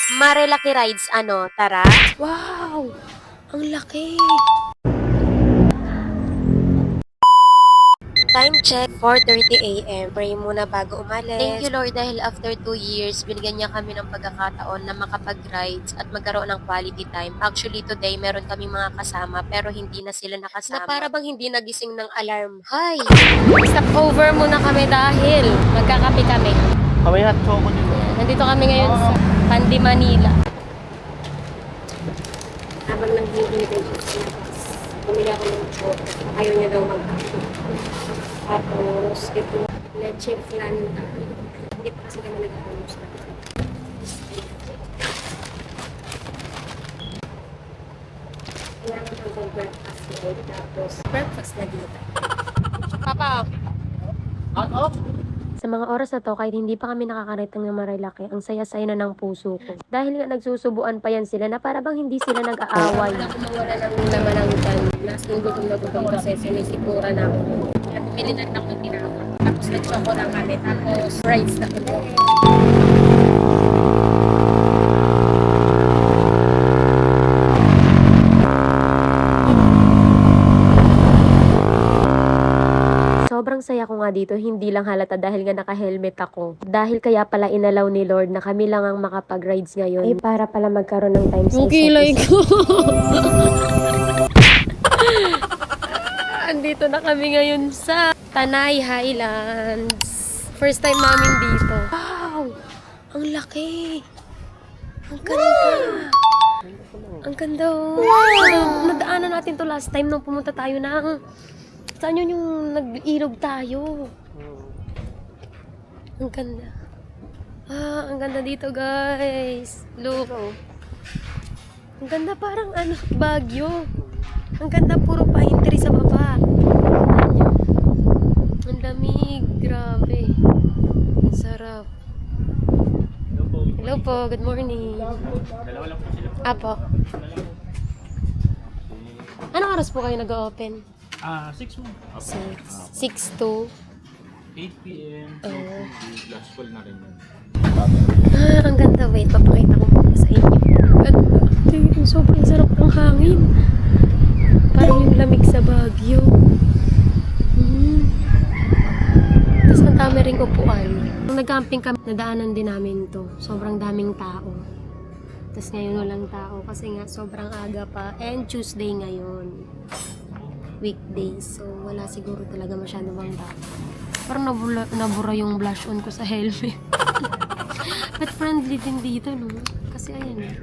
Marilaki Rides, ano, tara? Wow! Ang laki! Time check, 4:30 AM. Pray muna bago umalis. Thank you Lord dahil after 2 years, binigyan niya kami ng pagkakataon na makapag-rides at magkaroon ng quality time. Actually, today, meron kaming mga kasama pero hindi na sila nakasama. Na para bang hindi nagising ng alarm. Hay! Stop over muna kami dahil magkakape kami. Kami hot choco dito. Nandito kami ngayon sa Pandi, Manila. Habang nagbibili ko sa labas, bumili ako ng choco. Ayaw niya daw magkape. Tapos, ito, leche flan. Hindi pa kasi kami nag-almusal. Kailangan ng breakfast mode. Tapos, breakfast na dito. Papa! Hot off? Sa mga oras na to, kahit hindi pa kami nakakarating ng Marilaki, ang saya-saya na ng puso ko. Dahil nga nagsusubuan pa yan sila na para bang hindi sila nag-aaway. Wala akong mawala ng laman ng tan. Last ng gutom na gutom kasi sinisipura na ako. Kaya bumili na lang ng tinapa. Tapos nag-choco lang kami. Tapos rice na ulit. Sobrang saya ko nga dito, hindi lang halata dahil nga naka-helmet ako. Dahil kaya pala inalaw ni Lord na kami lang ang makapag-rides ngayon. Ay para pala magkaroon ng time sa Kilay ko! Andito na kami ngayon sa Tanay Highlands. First time namin dito. Wow! Ang laki! Ang ganda! Ang ganda oh! Nadaanan natin to last time nung pumunta tayo ng... Saan yun yung nag-ilog tayo? Ang ganda. Ang ganda dito guys. Look. Ang ganda parang ano, Baguio. Ang ganda puro pine tree sa baba. Tingnan nyo. Ang lamig. Grabe. Ang sarap. Hello po. Good morning. Dalawa lang po sila. Apo. Anong oras po kayo nag-open? 6 mo. 6 to 8 p.m. Oh. Last call na rin yun. Ang ganda. Wait, papakita ko muna sa inyo. Ang ganda. Tingin, sobrang sarap ng hangin. Parang yung lamig sa Baguio. Tapos ang dami ring upuan. Nung nag-camping kami, nadaanan din namin to. Sobrang daming tao. Tapos ngayon walang tao kasi nga sobrang aga pa. And Tuesday ngayon. Weekdays. So wala siguro talaga masyado bang tao. Parang nabura yung blush on ko sa helmet. But friendly din dito, no? Kasi ayan eh.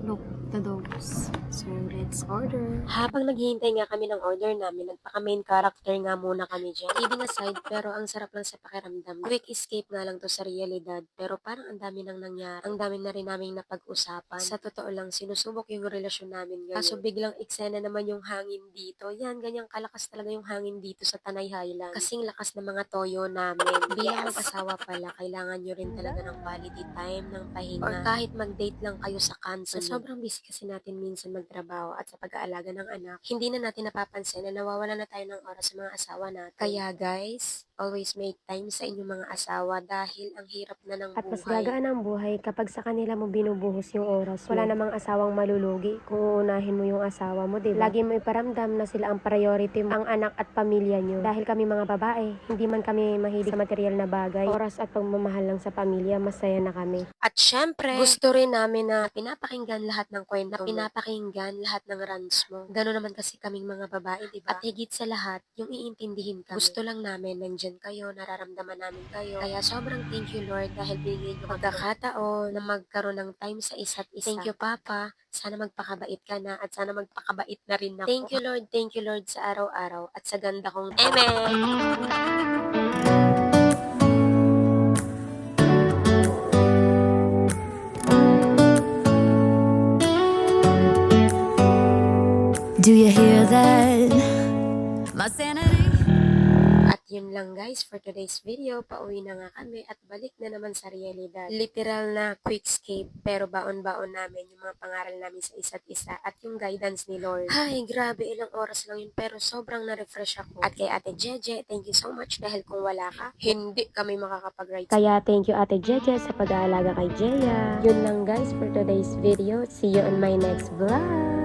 Look, the dogs. So, let's order. Habang naghihintay nga kami ng order namin, nagpaka-main character nga muna kami dyan. Kidding aside, pero ang sarap lang sa pakiramdam. Quick escape nga lang to sa realidad, pero parang ang dami nang nangyari. Ang dami na rin naming napag-usapan. Sa totoo lang, sinusubok yung relasyon namin ngayon. Kaso biglang eksena naman yung hangin dito. Yan, ganyang kalakas talaga yung hangin dito sa Tanay Highlands. Kasing lakas ng mga toyo namin. Bilang mag-asawa pala, kailangan nyo rin talaga ng quality time, ng pahinga. Or kahit mag-date lang kayo sa cancel. Sobrang busy kasi natin minsan magtrabaho at sa pag-aalaga ng anak, hindi na natin napapansin na nawawala na tayo ng oras sa mga asawa natin. Kaya guys, always make time sa inyong mga asawa dahil ang hirap na ng buhay. At mas gagaan ang buhay kapag sa kanila mo binubuhos yung oras mo. Wala namang asawang malulugi kung uunahin mo yung asawa mo, diba? Lagi mo iparamdam na sila ang priority mo, ang anak at pamilya nyo. Dahil kami mga babae, hindi man kami mahilig sa material na bagay. Oras at pagmamahal lang sa pamilya, masaya na kami. At syempre, gusto rin namin na pinapakinggan lahat ng kwento mo, pinapakinggan lahat ng rants mo. Gano'n naman kasi kaming mga babae, diba? At higit sa lahat, yung iintindihin kami. Gusto lang namin, nandyan kayo, nararamdaman namin kayo. Kaya sobrang thank you Lord dahil binigyan nyo pagkakataon na magkaroon ng time sa isa't isa. Thank you Papa. Sana magpakabait ka na at sana magpakabait na rin ako. Thank you Lord sa araw-araw at sa ganda kong Amen! Do you hear that? My sanity. At yun lang guys for today's video. Pauwi na nga kami at balik na naman sa realidad. Literal na quick escape pero baon-baon namin yung mga pangaral namin sa isa't isa at yung guidance ni Lord. Ay, grabe, ilang oras lang yun pero sobrang na-refresh ako. At kay Ate Jeje, thank you so much dahil kung wala ka, hindi kami makakapag-ride. Kaya thank you Ate Jeje sa pag-aalaga kay Jeya. Yun lang guys for today's video. See you on my next vlog.